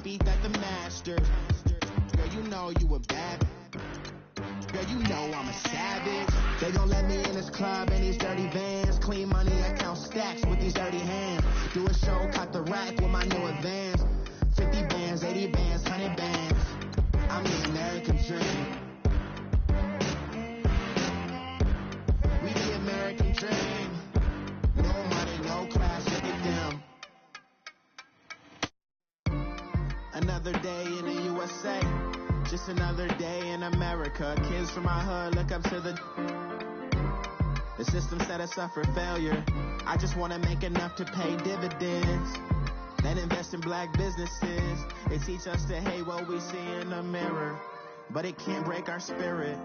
speak at the Masters. Girl, you know you a bad. Girl, you know I'm a savage. They gon' let me in this club in these dirty vans. Clean money, I count stacks with these dirty hands. Do a show, cut the rack with my new advance. 50 bands, 80 bands, 100 bands. I'm the American dream. We the American dream. No money, no class, look at them. Another day in the USA. Just another day in America. Kids from my hood look up to the system set us up for failure. I just want to make enough to pay dividends. Then invest in black businesses. They teach us to hate what we see in the mirror, but it can't break our spirit.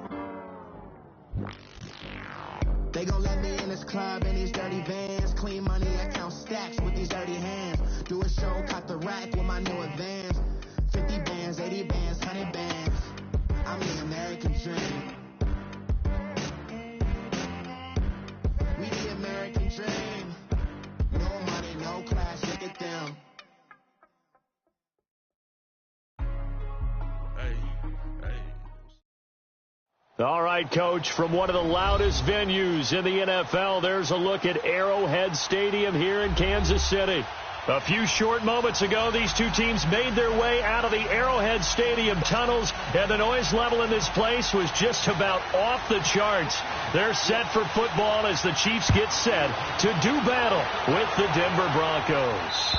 They gon' let me in this club in these dirty vans. Clean money, I count stacks with these dirty hands. Do a show, cut the rack with my new advance. 50 bands, 80 bands, 100 bands. I'm the American dream. We the American dream. No money, no class, look at them. All right, Coach, from one of the loudest venues in the NFL, there's a look at Arrowhead Stadium here in Kansas City. A few short moments ago, these two teams made their way out of the Arrowhead Stadium tunnels, and the noise level in this place was just about off the charts. They're set for football as the Chiefs get set to do battle with the Denver Broncos.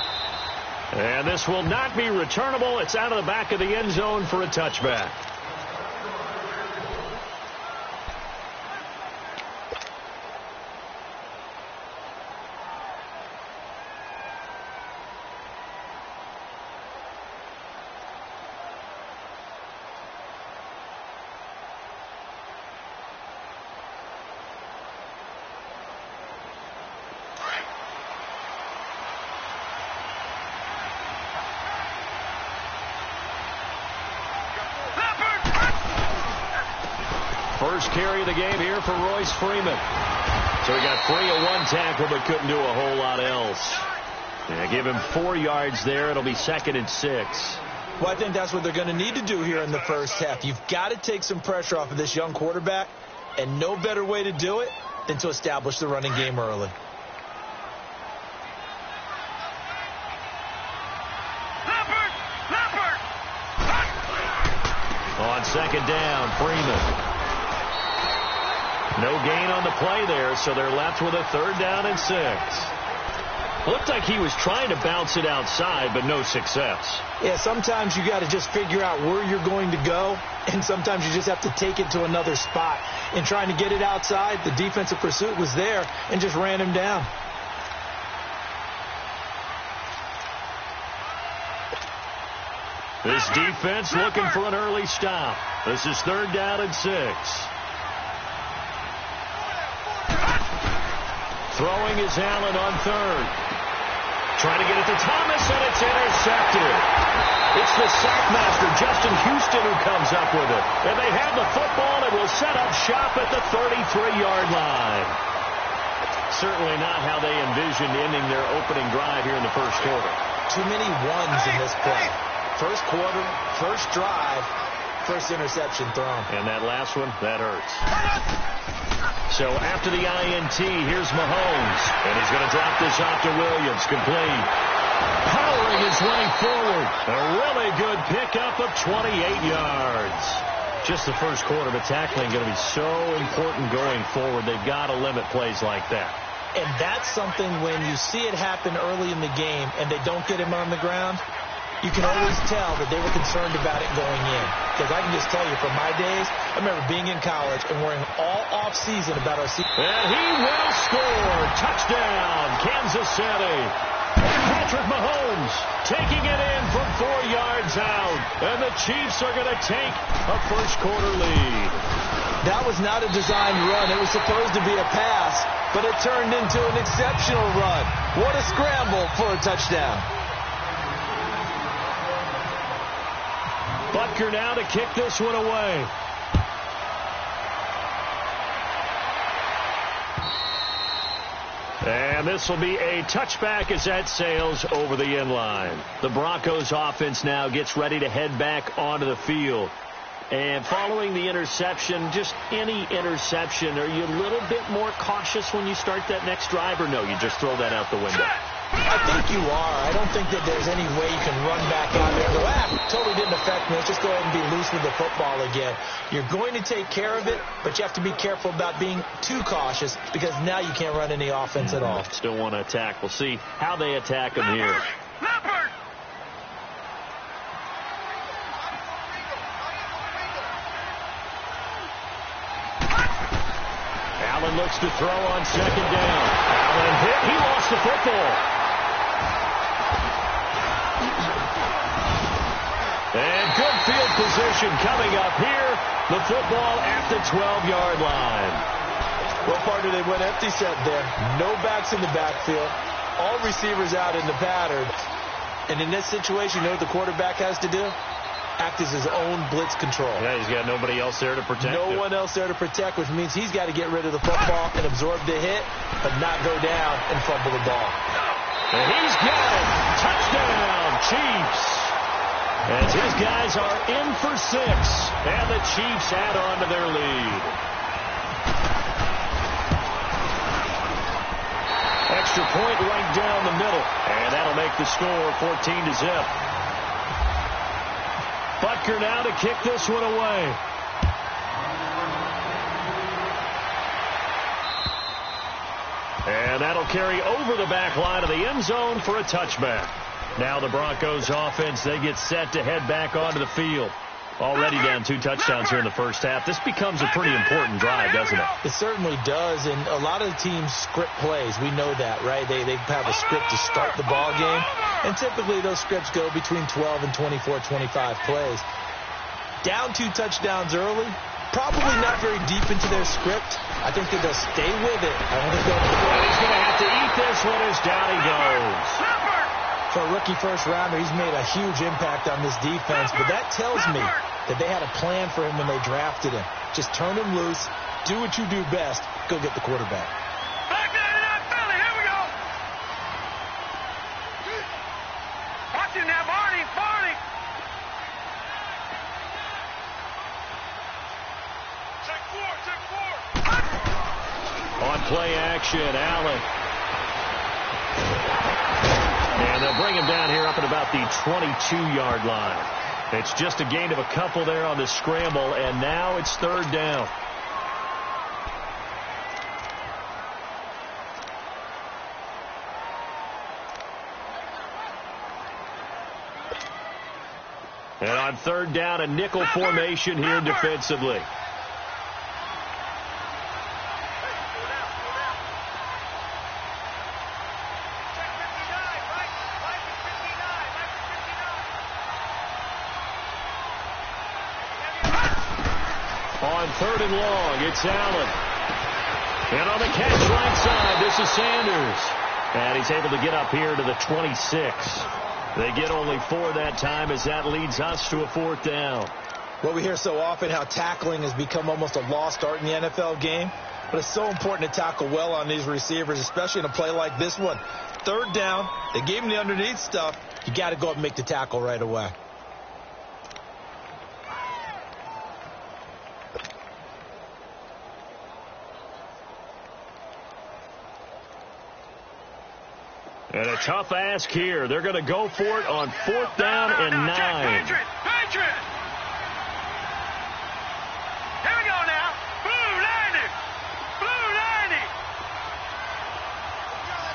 And this will not be returnable. It's out of the back of the end zone for a touchback. First carry of the game here for Royce Freeman. So he got free of one tackle but couldn't do a whole lot else. Yeah, give him 4 yards there. It'll be 2nd and 6. Well, I think that's what they're going to need to do here in the first half. You've got to take some pressure off of this young quarterback, and no better way to do it than to establish the running game early. On 2nd down, Freeman. No gain on the play there, so they're left with a 3rd down and 6. Looked like he was trying to bounce it outside, but no success. Yeah, sometimes you got to just figure out where you're going to go, and sometimes you just have to take it to another spot. In trying to get it outside, the defensive pursuit was there and just ran him down. This defense looking for an early stop. This is 3rd down and 6. Throwing is Allen on 3rd. Trying to get it to Thomas, and it's intercepted. It's the sackmaster, Justin Houston, who comes up with it. And they have the football and will set up shop at the 33-yard line. Certainly not how they envisioned ending their opening drive here in the first quarter. Too many ones in this play. First quarter, first drive, first interception thrown. And that last one, that hurts. So after the INT, here's Mahomes. And he's going to drop this off to Williams. Complete. Powering his way forward. A really good pickup of 28 yards. Just the first quarter, but tackling going to be so important going forward. They've got to limit plays like that. And that's something when you see it happen early in the game and they don't get him on the ground, you can always tell that they were concerned about it going in. Because I can just tell you from my days, I remember being in college and worrying all off-season about our season. And he will score. Touchdown, Kansas City. Patrick Mahomes taking it in from 4 yards out. And the Chiefs are going to take a first quarter lead. That was not a designed run. It was supposed to be a pass, but it turned into an exceptional run. What a scramble for a touchdown. Butker now to kick this one away. And And this will be a touchback as that sails over the end line. The Broncos offense now gets ready to head back onto the field. And following the interception, just any interception, are you a little bit more cautious when you start that next drive, or no, you just throw that out the window? I think you are. I don't think that there's any way you can run back out there and go, totally didn't affect me. Let's just go ahead and be loose with the football again. You're going to take care of it, but you have to be careful about being too cautious because now you can't run any offense at all. Still want to attack. We'll see how they attack them here. Allen looks to throw on second down. Allen hit. He lost the football. And good field position coming up here. The football at the 12-yard line. Well, partner, they went empty set there. No backs in the backfield. All receivers out in the pattern. And in this situation, you know what the quarterback has to do? Act as his own blitz control. Yeah, he's got nobody else there to protect him. No one else there to protect, which means he's got to get rid of the football and absorb the hit, but not go down and fumble the ball. And he's got it. Touchdown, Chiefs. As his guys are in for 6, and the Chiefs add on to their lead. Extra point right down the middle, and that'll make the score 14-0. Butker now to kick this one away. And that'll carry over the back line of the end zone for a touchback. Now the Broncos offense, they get set to head back onto the field. Already down 2 touchdowns here in the first half. This becomes a pretty important drive, doesn't it? It certainly does, and a lot of the teams script plays. We know that, right? They have a script to start the ball game, and typically those scripts go between 12 and 24, 25 plays. Down 2 touchdowns early, probably not very deep into their script. I think that they'll stay with it. I don't think they'll... He's going to have to eat this one as down he goes. For a rookie first-rounder, he's made a huge impact on this defense, but that tells me that they had a plan for him when they drafted him. Just turn him loose, do what you do best, go get the quarterback. Back there in that belly, here we go. Watch him now, Barney. Check 4. On play action, Allen. And they'll bring him down here up at about the 22-yard line. It's just a gain of a couple there on the scramble, and now it's 3rd down. And on 3rd down, a nickel formation here defensively. On 3rd and long, it's Allen. And on the catch right side, this is Sanders. And he's able to get up here to the 26. They get only 4 that time as that leads us to a 4th down. Well, we hear so often how tackling has become almost a lost art in the NFL game. But it's so important to tackle well on these receivers, especially in a play like this one. 3rd down, they gave him the underneath stuff. You got to go up and make the tackle right away. And a tough ask here. They're going to go for it on 4th down and 9. Patriot! Here we go now. Blue 90!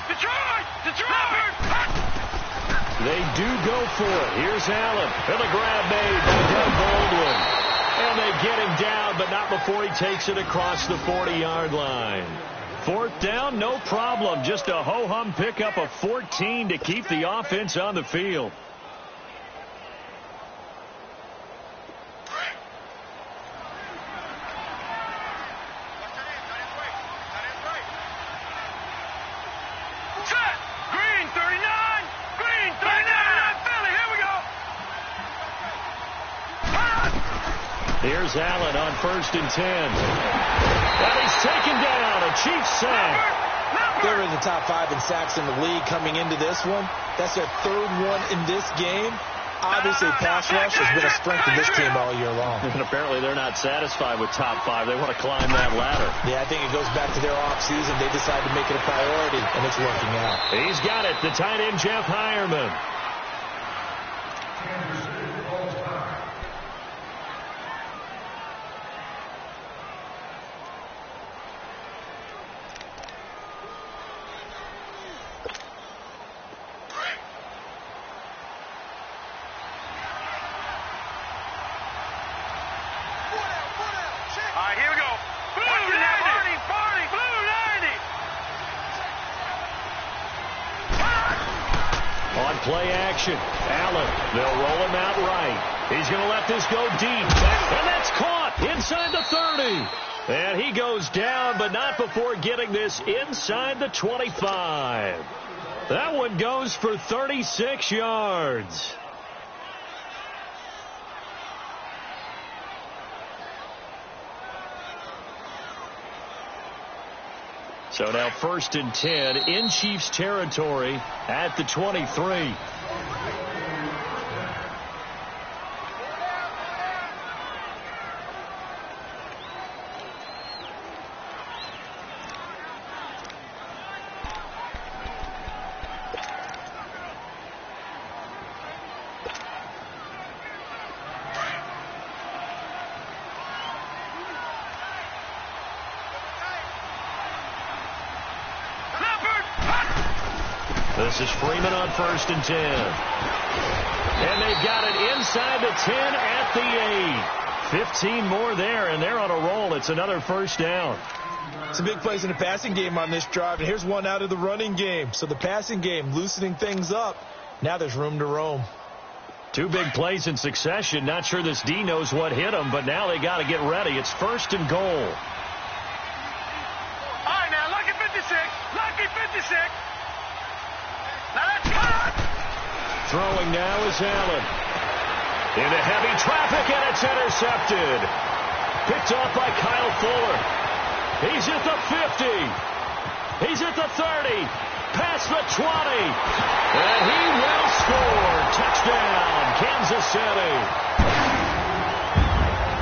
Detroit! They do go for it. Here's Allen. And the grab made by Doug Baldwin. And they get him down, but not before he takes it across the 40-yard line. 4th down, no problem. Just a ho-hum pickup of 14 to keep the offense on the field. Set! Green 39! Philly, here we go! Here's Allen on 1st and 10. And he's taken down. A Chiefs sack. They were in the top 5 in sacks in the league coming into this one. That's their 3rd one in this game. Obviously, pass rush has been a strength of this team all year long. And apparently they're not satisfied with top 5. They want to climb that ladder. Yeah, I think it goes back to their offseason. They decided to make it a priority, and it's working out. He's got it, the tight end, Jeff Hireman. Play action. Allen, they'll roll him out right. He's going to let this go deep. And that's caught inside the 30. And he goes down, but not before getting this inside the 25. That one goes for 36 yards. So now 1st and 10 in Chiefs territory at the 23. This is Freeman on 1st and 10. And they've got it inside the 10 at the 8. 15 more there, and they're on a roll. It's another 1st down. Some big plays in the passing game on this drive, and here's one out of the running game. So the passing game loosening things up. Now there's room to roam. 2 big plays in succession. Not sure this D knows what hit them, but now they got to get ready. It's 1st and goal. All right, now, lucky 56. Lucky 56. Now that's cut. Throwing now is Allen. Into heavy traffic, and it's intercepted. Picked off by Kyle Fuller. He's at the 50. He's at the 30. Past the 20. And he will score. Touchdown, Kansas City.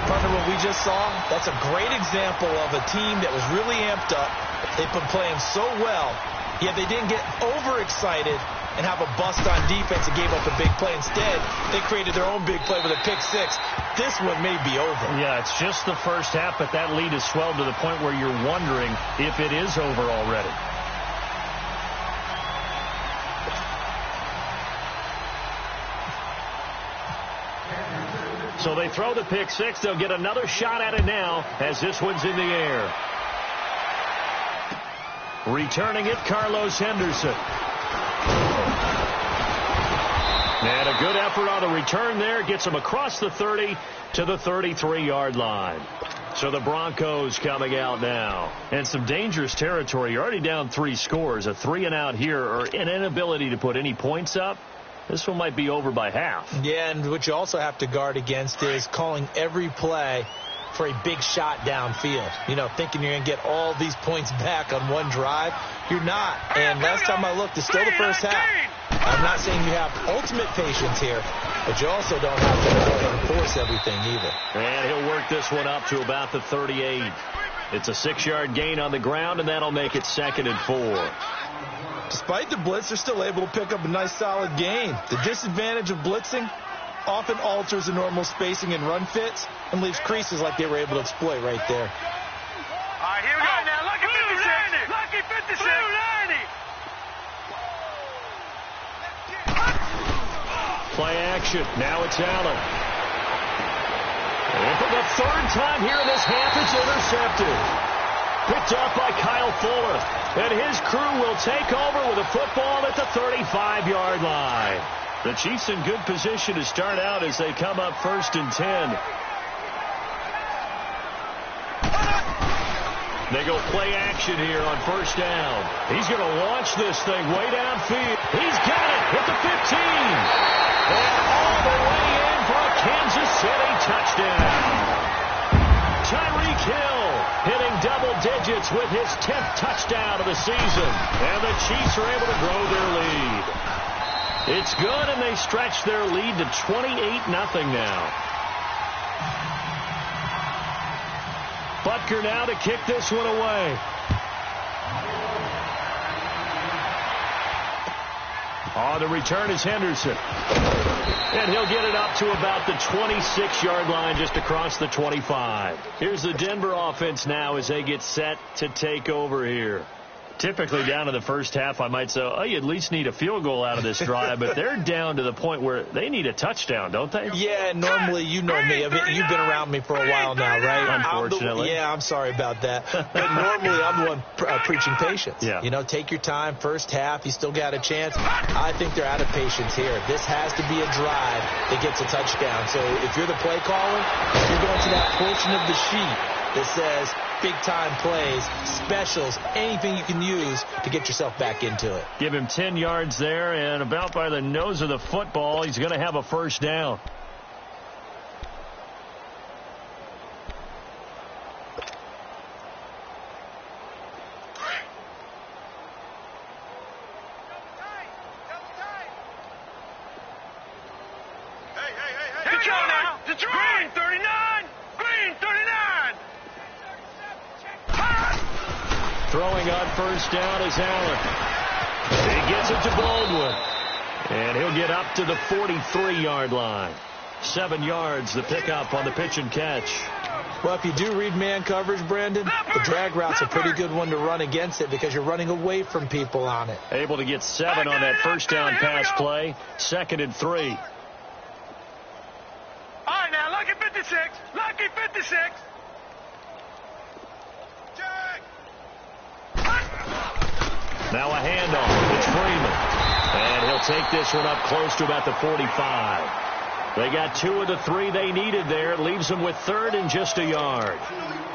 Partner, what we just saw, that's a great example of a team that was really amped up. They've been playing so well, yet they didn't get overexcited and have a bust on defense and gave up a big play. Instead, they created their own big play with a pick 6. This one may be over. Yeah, it's just the first half, but that lead has swelled to the point where you're wondering if it is over already. So they throw the pick 6. They'll get another shot at it now as this one's in the air. Returning it, Carlos Henderson. And a good effort on the return there. Gets him across the 30 to the 33-yard line. So the Broncos coming out now. And some dangerous territory. You're already down 3 scores. A 3-and-out here, or an inability to put any points up. This one might be over by half. Yeah, and what you also have to guard against is calling every play for a big shot downfield. You know, thinking you're going to get all these points back on one drive. You're not. And last time I looked, it's still the first half. I'm not saying you have ultimate patience here, but you also don't have to go ahead and force everything either. And he'll work this one up to about the 38. It's a 6-yard gain on the ground, and that'll make it 2nd and 4. Despite the blitz, they're still able to pick up a nice solid gain. The disadvantage of blitzing often alters the normal spacing and run fits and leaves creases like they were able to exploit right there. All right, here we go. Now, lucky 56. Lucky 56. Play action. Now it's Allen. And for the 3rd time here in this half, it's intercepted. Picked off by Kyle Fuller. And his crew will take over with a football at the 35-yard line. The Chiefs in good position to start out as they come up 1st and 10. They go play action here on 1st down. He's going to launch this thing way downfield. He's got it at the 15. And all the way in for a Kansas City touchdown. Tyreek Hill hitting double digits It's with his 10th touchdown of the season, and the Chiefs are able to grow their lead. It's good, and they stretch their lead to 28-0 now. Butker now to kick this one away. On the return is Henderson. And he'll get it up to about the 26-yard line, just across the 25. Here's the Denver offense now as they get set to take over here. Typically down in the first half, I might say, oh, you at least need a field goal out of this drive, but they're down to the point where they need a touchdown, don't they? Yeah, normally, you know me. I mean, you've been around me for a while now, right? Unfortunately. I'm sorry about that. But normally, I'm the one preaching patience. Yeah. You know, take your time. First half, you still got a chance. I think they're out of patience here. This has to be a drive that gets a touchdown. So if you're the play caller, you're going to that portion of the sheet that says big-time plays, specials, anything you can use to get yourself back into it. Give him 10 yards there, and about by the nose of the football, he's going to have a first down. Control now. Green 39. Green 39. Throwing on first down is Allen. He gets it to Baldwin. And he'll get up to the 43-yard line. 7 yards, the pickup on the pitch and catch. Well, if you do read man coverage, Brandon, the drag route's a pretty good one to run against it because you're running away from people on it. Able to get 7 on that first down pass play. 2nd and 3. All right, now, lucky 56. Lucky 56. Now a handoff. It's Freeman. And he'll take this one up close to about the 45. They got 2 of the 3 they needed there. It leaves them with 3rd and just a yard.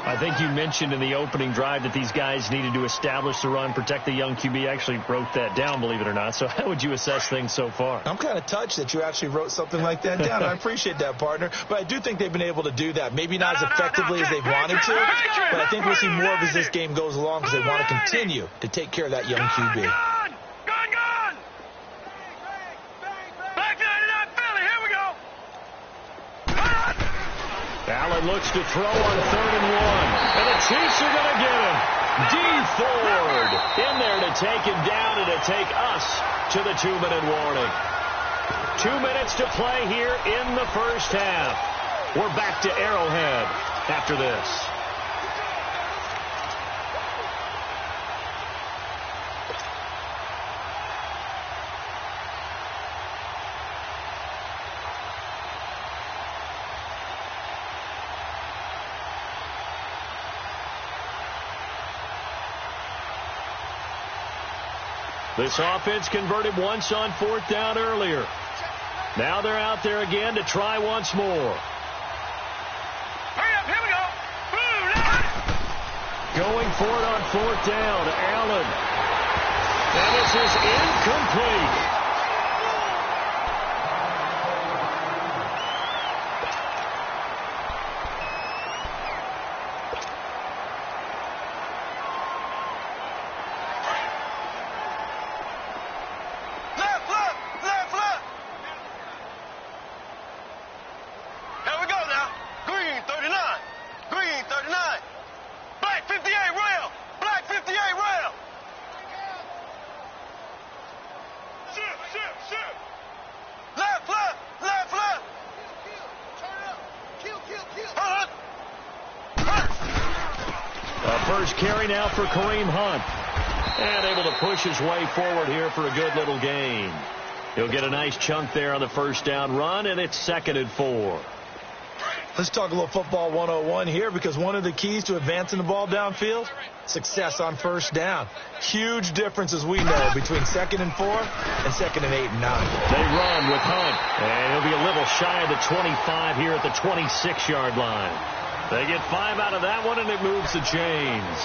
I think you mentioned in the opening drive that these guys needed to establish the run, protect the young QB. I actually wrote that down, believe it or not. So how would you assess things so far? I'm kind of touched that you actually wrote something like that down. I appreciate that, partner. But I do think they've been able to do that. Maybe not as effectively as they've wanted to, but I think we'll see more of as this game goes along because they want to continue to take care of that young QB. Gone! Black 99 Philly, here we go. Allen looks to throw on 3rd and 1. And the Chiefs are going to get him. D. Ford in there to take him down and to take us to the 2-minute warning. 2 minutes to play here in the first half. We're back to Arrowhead after this. This offense converted once on 4th down earlier. Now they're out there again to try once more. Hurry up, here we go. Going for it on 4th down. Allen. And this is incomplete. First carry now for Kareem Hunt. And able to push his way forward here for a good little gain. He'll get a nice chunk there on the first down run, and it's 2nd and 4. Let's talk a little football 101 here because one of the keys to advancing the ball downfield, success on first down. Huge difference, as we know, between 2nd and 4 and 2nd and 8 and 9. They run with Hunt, and he'll be a little shy of the 25 here at the 26-yard line. They get 5 out of that one, and it moves the chains.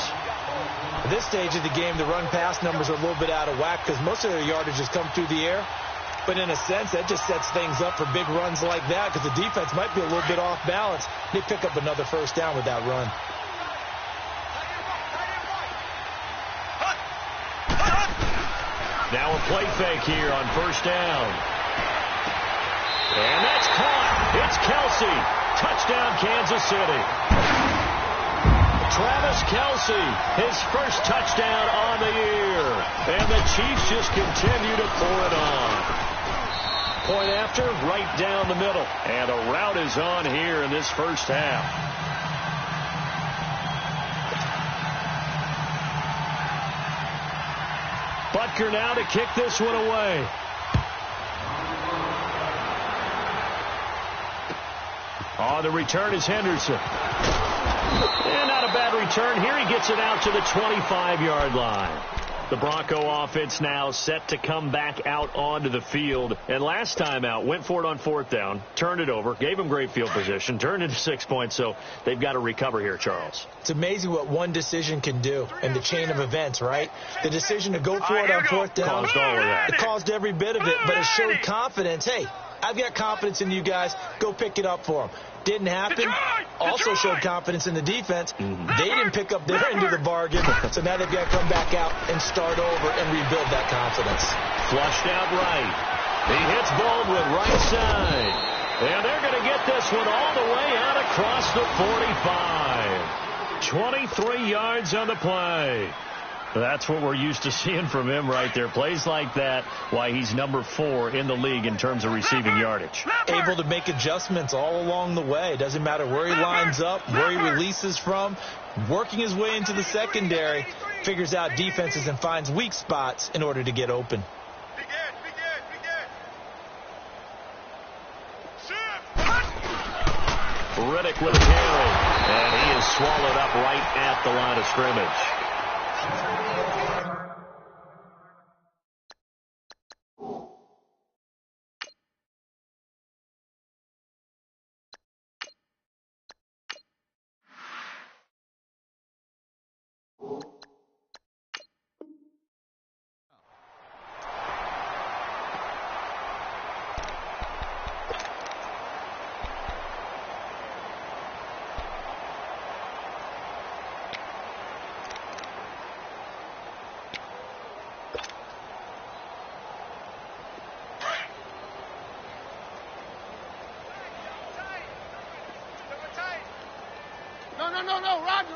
At this stage of the game, the run-pass numbers are a little bit out of whack because most of their yardage has come through the air. But in a sense, that just sets things up for big runs like that because the defense might be a little bit off balance. They pick up another first down with that run. Now a play fake here on first down. And that's caught. It's Kelsey. Touchdown, Kansas City. Travis Kelsey, his first touchdown on the year. And the Chiefs just continue to pour it on. Point after, right down the middle. And a rout is on here in this first half. Butker now to kick this one away. On the return is Henderson. And not a bad return. Here he gets it out to the 25-yard line. The Bronco offense now set to come back out onto the field. And last time out, went for it on fourth down, turned it over, gave him great field position, turned into 6 points. So they've got to recover here, Charles. It's amazing what one decision can do in the chain of events, right? The decision to go for it on fourth down, caused all of that. It caused every bit of it, but it showed confidence. Hey, I've got confidence in you guys. Go pick it up for them. Didn't happen. Also showed confidence in the defense. They didn't pick up their end of the bargain, so now they've got to come back out and start over and rebuild that confidence. Flushed out right. He hits Baldwin right side. And they're going to get this one all the way out across the 45. 23 yards on the play. That's what we're used to seeing from him right there. Plays like that, why he's number 4 in the league in terms of receiving yardage. Able to make adjustments all along the way. Doesn't matter where he lines up, where he releases from. Working his way into the secondary, figures out defenses and finds weak spots in order to get open. Riddick with a carry. And he is swallowed up right at the line of scrimmage. No, Roger.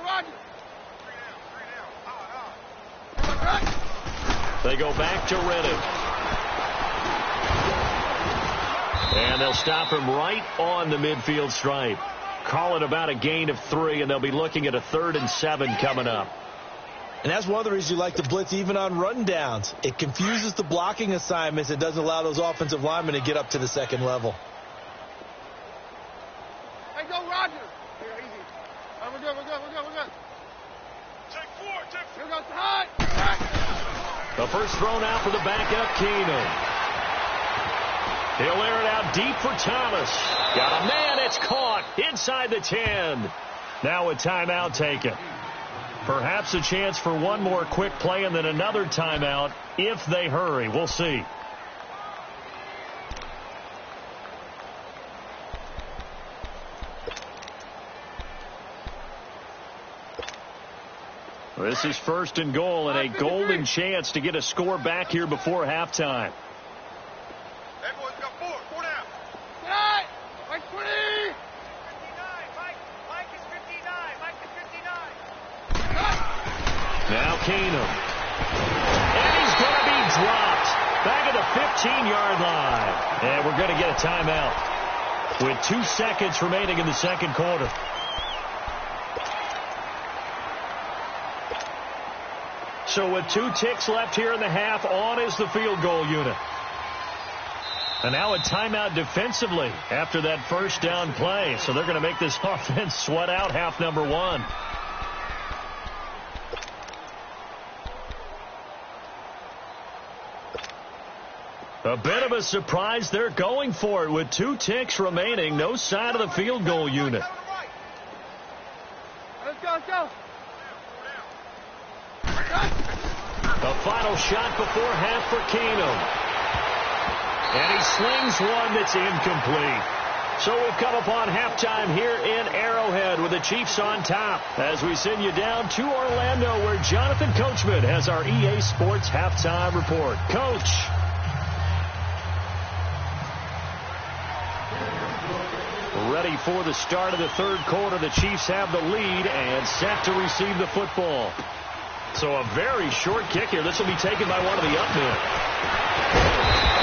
They go back to Riddick. And they'll stop him right on the midfield stripe. Call it about a gain of 3, and they'll be looking at a 3rd and 7 coming up. And that's one of the reasons you like to blitz even on run downs. It confuses the blocking assignments. It doesn't allow those offensive linemen to get up to the second level. Hey, go, Roger. Here, easy. All right, we're good. Take 4. Here goes high. The first thrown out for the backup, Keenum. He'll air it out deep for Thomas. Got a man, it's caught inside the 10. Now a timeout taken. Perhaps a chance for one more quick play and then another timeout if they hurry. We'll see. This is 1st and goal and a golden chance to get a score back here before halftime. Everyone's got 4 down. Right, Mike 20. 59, Mike is 59. Now Keenum. And he's going to be dropped back at the 15-yard line. And we're going to get a timeout with 2 seconds remaining in the second quarter. So with 2 ticks left here in the half, on is the field goal unit. And now a timeout defensively after that first down play. So they're going to make this offense sweat out half number 1. A bit of a surprise. They're going for it with 2 ticks remaining. No sign of the field goal unit. Let's go. The final shot before half for Keenum. And he slings one that's incomplete. So we've come upon halftime here in Arrowhead with the Chiefs on top as we send you down to Orlando where Jonathan Coachman has our EA Sports halftime report. Coach. Ready for the start of the third quarter. The Chiefs have the lead and set to receive the football. So a very short kick here. This will be taken by one of the up men.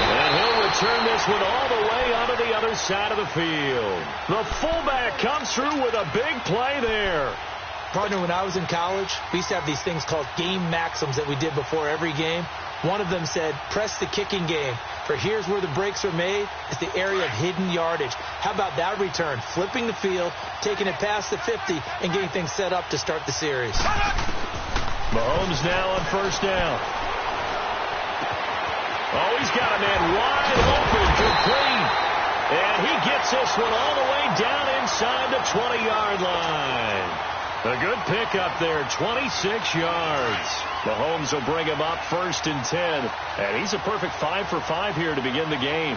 And he'll return this one all the way onto the other side of the field. The fullback comes through with a big play there. Partner, when I was in college, we used to have these things called game maxims that we did before every game. One of them said, press the kicking game. For here's where the breaks are made. It's the area of hidden yardage. How about that return? Flipping the field, taking it past the 50, and getting things set up to start the series. Mahomes now on first down. Oh, he's got a man wide open, complete. And he gets this one all the way down inside the 20-yard line. A good pickup there, 26 yards. Mahomes will bring him up first and 10. And he's a perfect 5 for 5 here to begin the game.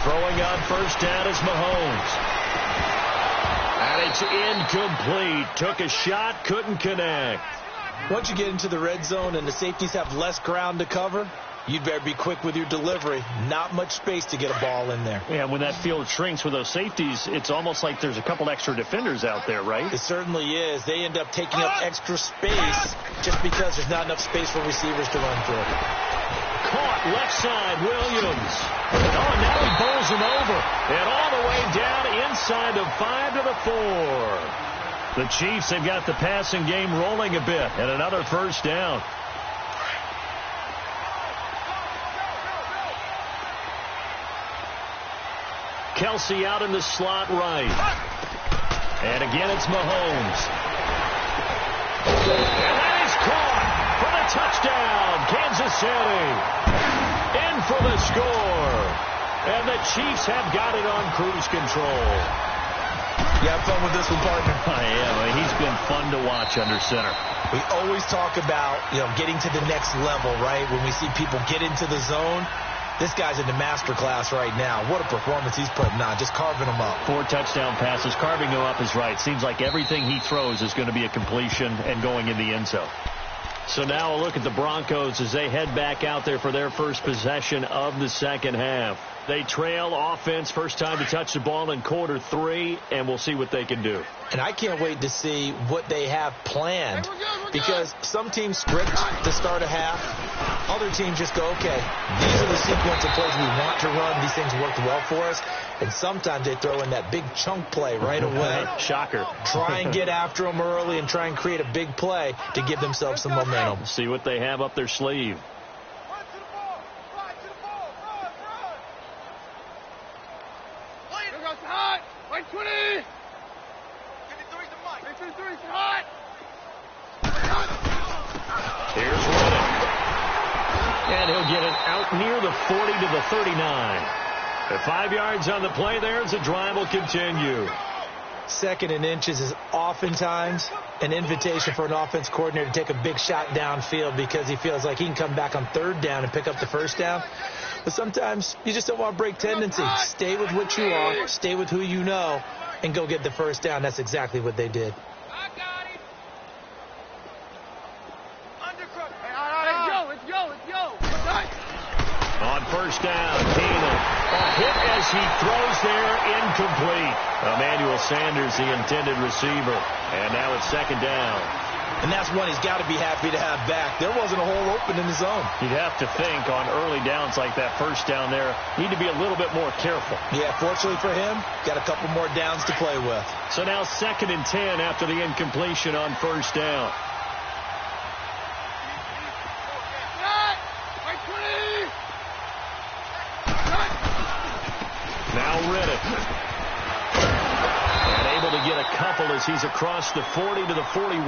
Throwing on first down is Mahomes. And it's incomplete. Took a shot, couldn't connect. Once you get into the red zone and the safeties have less ground to cover, you'd better be quick with your delivery. Not much space to get a ball in there. Yeah, when that field shrinks with those safeties, it's almost like there's a couple extra defenders out there, right? It certainly is. They end up taking up extra space just because there's not enough space for receivers to run through. Caught left side, Williams. Oh, now he bowls him over. And all the way down inside the 5 to the 4. The Chiefs have got the passing game rolling a bit. And another first down. Kelsey out in the slot right. And again, it's Mahomes. And that is caught for the touchdown. Kansas City in for the score. And the Chiefs have got it on cruise control. You have fun with this one, partner? I am. He's been fun to watch under center. We always talk about, getting to the next level, right? When we see people get into the zone. This guy's in the master class right now. What a performance he's putting on, just carving them up. 4 touchdown passes. Carving them up is right. Seems like everything he throws is going to be a completion and going in the end zone. So now a look at the Broncos as they head back out there for their first possession of the second half. They trail offense, first time to touch the ball in quarter 3, and we'll see what they can do. And I can't wait to see what they have planned, because some teams script to start a half. Other teams just go, okay, these are the sequence of plays we want to run. These things worked well for us. And sometimes they throw in that big chunk play right away. Shocker. Try and get after them early and try and create a big play to give themselves some momentum. See what they have up their sleeve. Here's Reddick. And he'll get it out near the 40 to the 39. The 5 yards on the play there as the drive will continue. 2nd and inches is oftentimes an invitation for an offense coordinator to take a big shot downfield because he feels like he can come back on 3rd down and pick up the first down. But sometimes you just don't want to break tendency. Stay with what you are, stay with who you know, and go get the first down. That's exactly what they did. On first down, Keenan. A hit as he throws there, incomplete. Emmanuel Sanders, the intended receiver. And now it's 2nd down. And that's one he's got to be happy to have back. There wasn't a hole open in the zone. You'd have to think on early downs like that first down there, need to be a little bit more careful. Yeah, fortunately for him, got a couple more downs to play with. So now 2nd and 10 after the incompletion on first down. Now Reddick. And able to get a couple as he's across the 40 to the 41.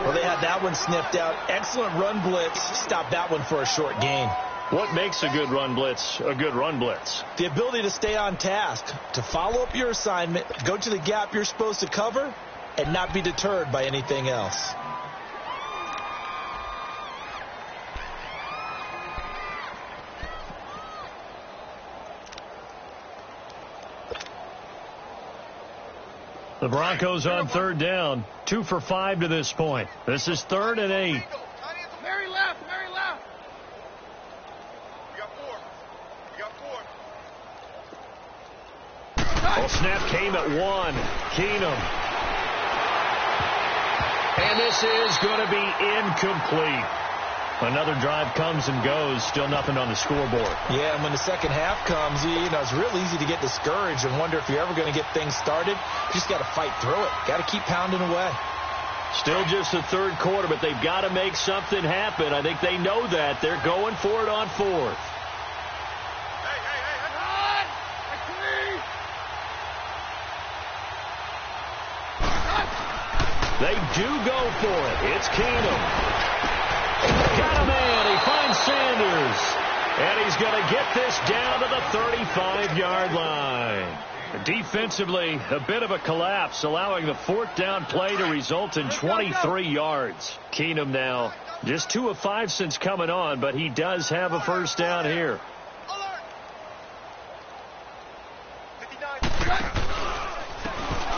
Well, they had that one sniffed out. Excellent run blitz. Stopped that one for a short gain. What makes a good run blitz a good run blitz? The ability to stay on task, to follow up your assignment, go to the gap you're supposed to cover, and not be deterred by anything else. The Broncos on third down, 2 for 5 to this point. This is 3rd and 8. Mary left, Mary left. We got 4. We got 4. Well, snap came at 1. Keenum. And this is going to be incomplete. Another drive comes and goes. Still nothing on the scoreboard. Yeah, and when the second half comes, it's real easy to get discouraged and wonder if you're ever going to get things started. You just got to fight through it. Got to keep pounding away. Still just the third quarter, but they've got to make something happen. I think they know that. They're going for it on 4th. They do go for it. It's Keenum. Got a man. He finds Sanders. And he's going to get this down to the 35-yard line. Defensively, a bit of a collapse, allowing the 4th down play to result in 23 yards. Keenum now just 2 of 5 since coming on, but he does have a first down here.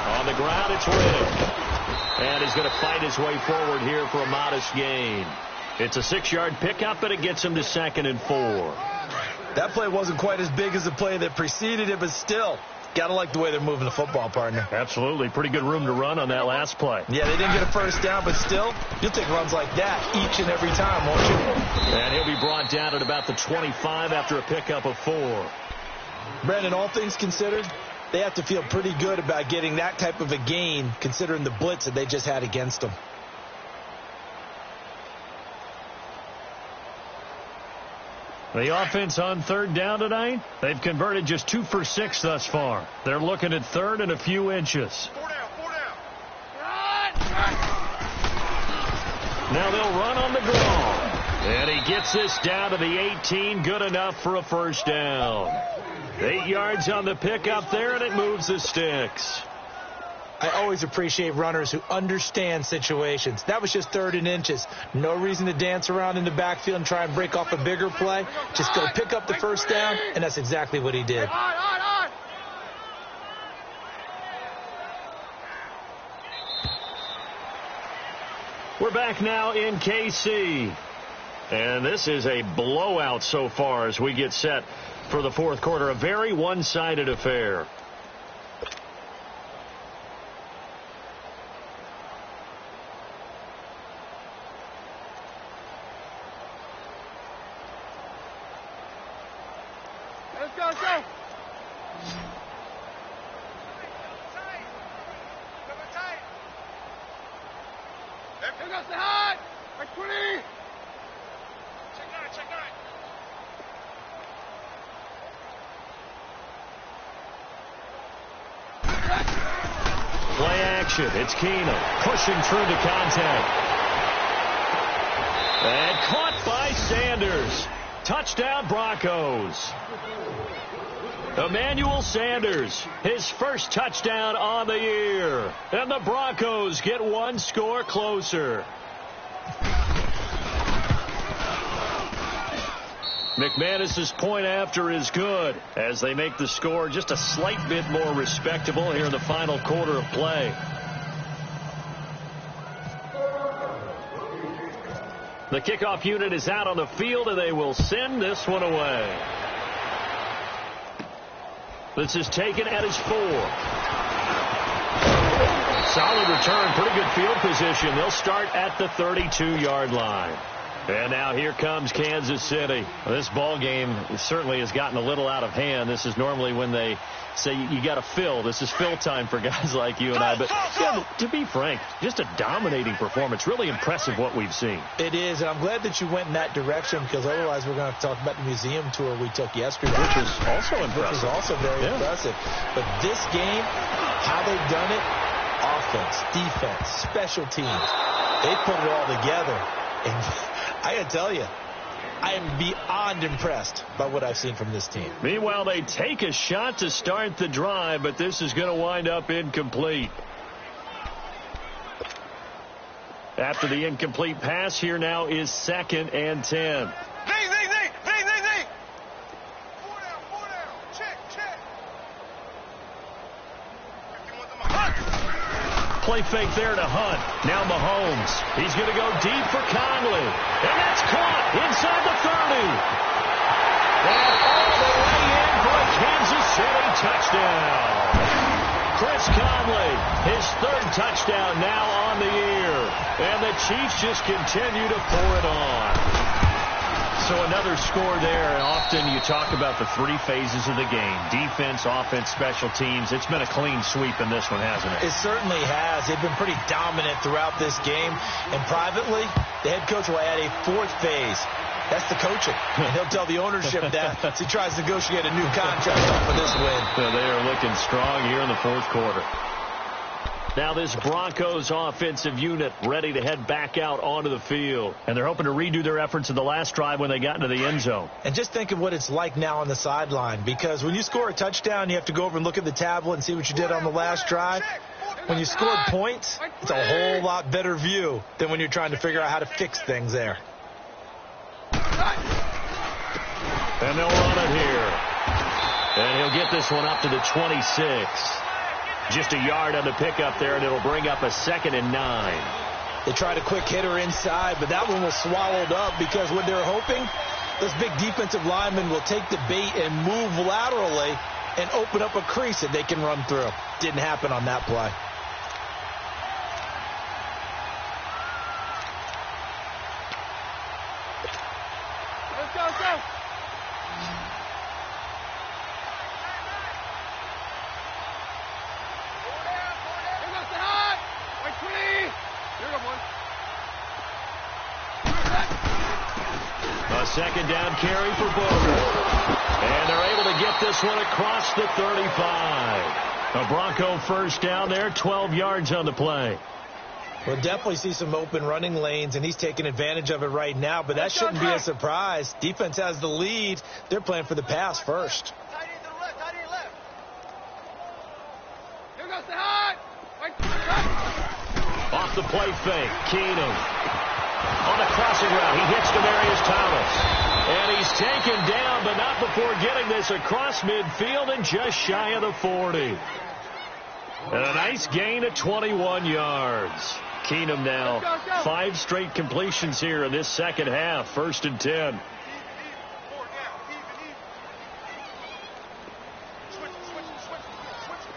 On the ground, it's Riddick. And he's going to fight his way forward here for a modest gain. It's a 6-yard pickup, and it gets him to 2nd and 4. That play wasn't quite as big as the play that preceded it, but still, got to like the way they're moving the football, partner. Absolutely. Pretty good room to run on that last play. Yeah, they didn't get a first down, but still, you'll take runs like that each and every time, won't you? And he'll be brought down at about the 25 after a pickup of 4. Brandon, all things considered, they have to feel pretty good about getting that type of a gain, considering the blitz that they just had against them. The offense on third down tonight, they've converted just 2 for 6 thus far. They're looking at 3rd and a few inches. 4 down, 4 down. Now they'll run on the draw. And he gets this down to the 18, good enough for a first down. 8 yards on the pickup there, and it moves the sticks. I always appreciate runners who understand situations. That was just 3rd and inches. No reason to dance around in the backfield and try and break off a bigger play. Just go pick up the first down, and that's exactly what he did. We're back now in KC. And this is a blowout so far as we get set for the 4th quarter. A very one-sided affair. Let's go, let's go. Here goes the high. Like 20. Check 9, check 9. Play action. It's Keenum pushing through the contact. And caught by Sanders. Touchdown Broncos. Emmanuel Sanders, his first touchdown on the year. And the Broncos get 1 score closer. McManus's point after is good as they make the score just a slight bit more respectable here in the final quarter of play. The kickoff unit is out on the field, and they will send this one away. This is taken at his 4. Solid return, pretty good field position. They'll start at the 32-yard line. And now here comes Kansas City. This ball game certainly has gotten a little out of hand. This is normally when they say you got to fill. This is fill time for guys like you and I. But yeah, to be frank, just a dominating performance. Really impressive what we've seen. It is, and I'm glad that you went in that direction, because otherwise we're going to have to talk about the museum tour we took yesterday. Which was also impressive. Which was also very impressive. But this game, how they've done it, offense, defense, special teams, they put it all together. And I got to tell you, I am beyond impressed by what I've seen from this team. Meanwhile, they take a shot to start the drive, but this is going to wind up incomplete. After the incomplete pass, here now is 2nd and 10. Zing. 4 down. Check. 51 to my Play fake there to Hunt. Now Mahomes. He's going to go deep for Conley. And that's caught inside the 30. And all the way in for a Kansas City touchdown. Chris Conley, his third touchdown now on the year. And the Chiefs just continue to pour it on. So another score there, and often you talk about the three phases of the game. Defense, offense, special teams. It's been a clean sweep in this one, hasn't it? It certainly has. They've been pretty dominant throughout this game. And privately, the head coach will add a fourth phase. That's the coaching. And he'll tell the ownership that as he tries to negotiate a new contract for this win. So they are looking strong here in the fourth quarter. Now this Broncos offensive unit ready to head back out onto the field. And they're hoping to redo their efforts in the last drive when they got into the end zone. And just think of what it's like now on the sideline. Because when you score a touchdown, you have to go over and look at the tablet and see what you did on the last drive. When you scored points, it's a whole lot better view than when you're trying to figure out how to fix things there. And they'll run it here. And he'll get this one up to the 26. Just a yard on the pickup there, and it'll bring up a 2nd and 9. They tried a quick hitter inside, but that one was swallowed up because what they're hoping, those big defensive linemen will take the bait and move laterally and open up a crease that they can run through. Didn't happen on that play. Let's go, let's go. A second down carry for Boger. And they're able to get this one across the 35. A Bronco first down there, 12 yards on the play. We'll definitely see some open running lanes, and he's taking advantage of it right now, but that shouldn't be a surprise. Defense has the lead. They're playing for the pass first. Tight end to the left, tight end left. Here goes the high. Off the play fake, Keenum. On the crossing route, he hits Demaryius Thomas. And he's taken down, but not before getting this across midfield and just shy of the 40. And a nice gain of 21 yards. Keenum now, 5 straight completions here in this second half. 1st and 10.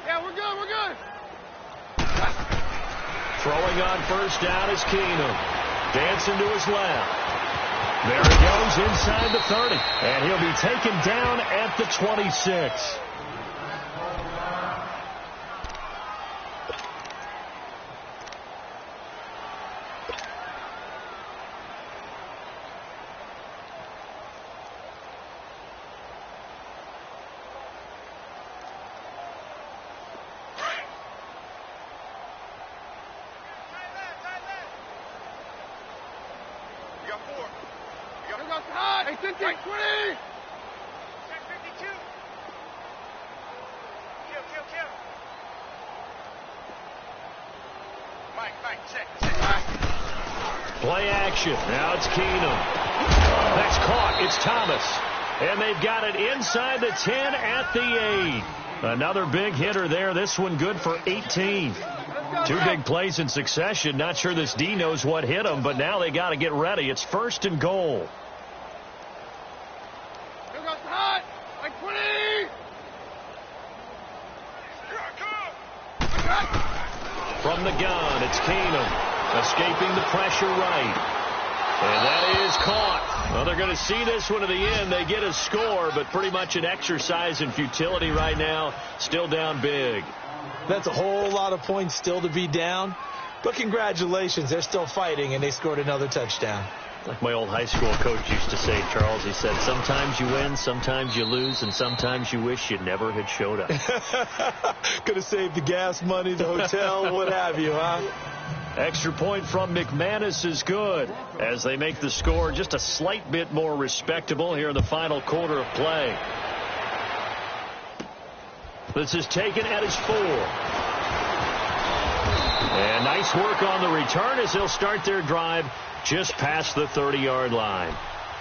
Yeah, we're good, we're good. Throwing on first down is Keenum. Dancing to his left. There he goes inside the 30. And he'll be taken down at the 26. Hey, 50, 20. Check 52. Kill. Mike, check. Play action. Now it's Keenum. That's caught. It's Thomas. And they've got it inside the 10 at the 8. Another big hitter there. This one good for 18. 2 big plays in succession. Not sure this D knows what hit him, but now they got to get ready. It's 1st and goal. Here goes the hot. Like 20. From the gun, it's Keenum. Escaping the pressure right. And that is caught. Well, they're going to see this one to the end. They get a score, but pretty much an exercise in futility right now. Still down big. That's a whole lot of points still to be down. But congratulations, they're still fighting, and they scored another touchdown. Like my old high school coach used to say, Charles, he said, sometimes you win, sometimes you lose, and sometimes you wish you never had showed up. Could have saved the gas money, the hotel, what have you, huh? Extra point from McManus is good as they make the score just a slight bit more respectable here in the final quarter of play. This is taken at his 4. And nice work on the return as they'll start their drive just past the 30-yard line.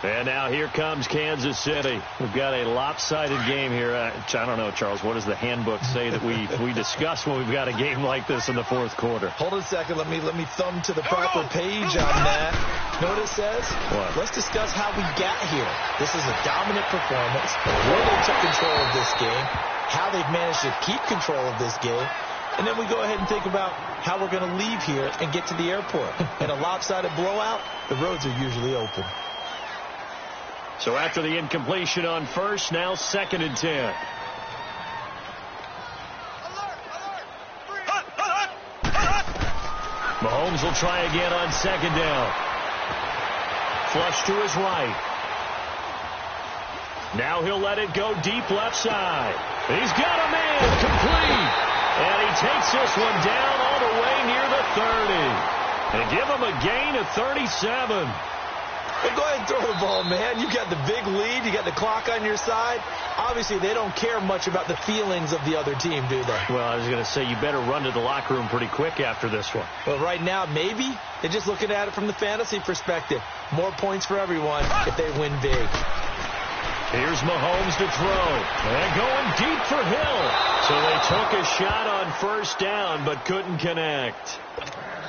And now here comes Kansas City. We've got a lopsided game here. I don't know, Charles, what does the handbook say that we discuss when we've got a game like this in the fourth quarter? Hold on a second. Let me thumb to the proper page on that. You know what it says? What? Let's discuss how we got here. This is a dominant performance, where they took control of this game, how they've managed to keep control of this game, and then we go ahead and think about how we're going to leave here and get to the airport. In a lopsided blowout, the roads are usually open. So after the incompletion on first, now 2nd and 10. Mahomes will try again on 2nd down. Flush to his right. Now he'll let it go deep left side. He's got a man complete. And he takes this one down all the way near the 30. And give him a gain of 37. Well, go ahead and throw the ball, man. You got the big lead. You got the clock on your side. Obviously, they don't care much about the feelings of the other team, do they? Well, I was going to say, you better run to the locker room pretty quick after this one. Well, right now, maybe. They're just looking at it from the fantasy perspective. More points for everyone if they win big. Here's Mahomes to throw. And going deep for Hill. So they took a shot on first down, but couldn't connect.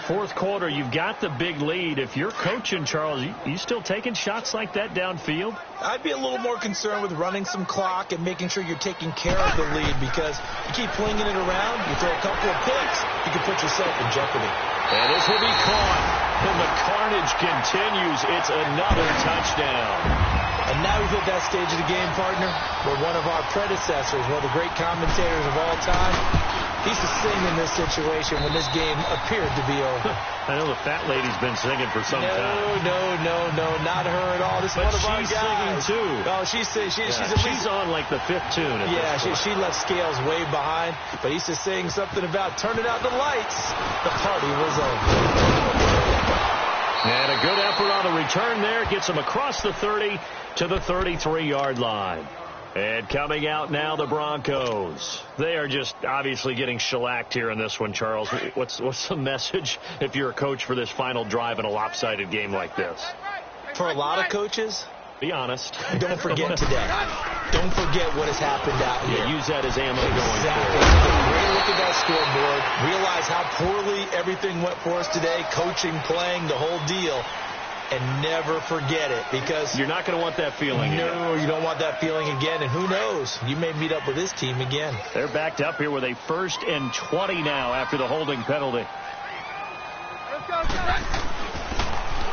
Fourth quarter, you've got the big lead. If you're coaching, Charles, you still taking shots like that downfield? I'd be a little more concerned with running some clock and making sure you're taking care of the lead, because you keep flinging it around, you throw a couple of picks, you can put yourself in jeopardy. And this will be caught. And the carnage continues. It's another touchdown. And now we've hit that stage of the game, partner, where one of our predecessors, one of the great commentators of all time, he used to sing in this situation when this game appeared to be over. I know the fat lady's been singing for some time. No, not her at all. This is one of our guys. But she's singing too. Oh, she's on like the 5th tune. Yeah, she left Scales way behind, but he used to sing something about turning out the lights. The party was over. And a good effort on the return there. Gets him across the 30 to the 33-yard line. And coming out now, the Broncos. They are just obviously getting shellacked here in this one, Charles. What's the message if you're a coach for this final drive in a lopsided game like this? For a lot of coaches, be honest. Don't forget today. Don't forget what has happened out here. Yeah, use that as ammo going forward. Take a look at that scoreboard. Realize how poorly everything went for us today. Coaching, playing, the whole deal. And never forget it, because you're not going to want that feeling again. No, you don't want that feeling again. And who knows? You may meet up with this team again. They're backed up here with a 1st and 20 now after the holding penalty. Let's go.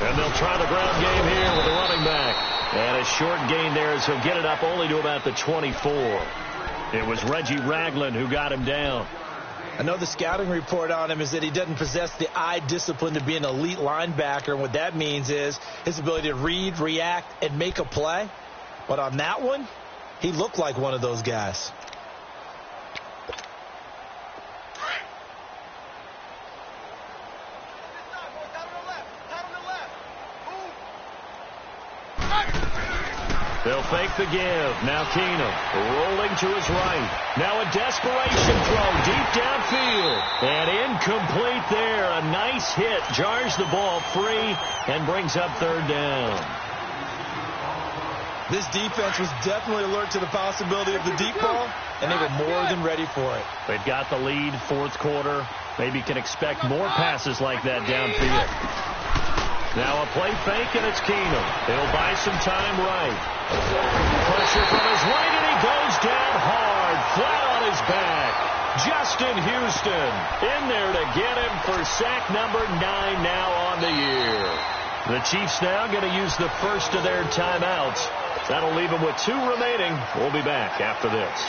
And they'll try the ground game here with the running back. And a short gain there as he'll get it up only to about the 24. It was Reggie Ragland who got him down. I know the scouting report on him is that he doesn't possess the eye discipline to be an elite linebacker. And what that means is his ability to read, react, and make a play. But on that one, he looked like one of those guys. They'll fake the give. Now Keenum rolling to his right. Now a desperation throw deep downfield. And incomplete there. A nice hit. Jars the ball free and brings up 3rd down. This defense was definitely alert to the possibility of the deep ball, and they were more than ready for it. They've got the lead, fourth quarter. Maybe can expect more passes like that downfield. Now a play fake, and it's Keenum. He'll buy some time right. Pressure from his right, and he goes down hard, flat on his back. Justin Houston in there to get him for sack number 9 now on the year. The Chiefs now going to use the first of their timeouts. That'll leave them with 2 remaining. We'll be back after this.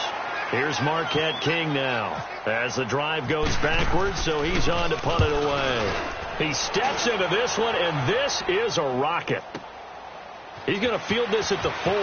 Here's Marquette King now as the drive goes backwards, so he's on to punt it away. He steps into this one, and this is a rocket. He's going to field this at the 4.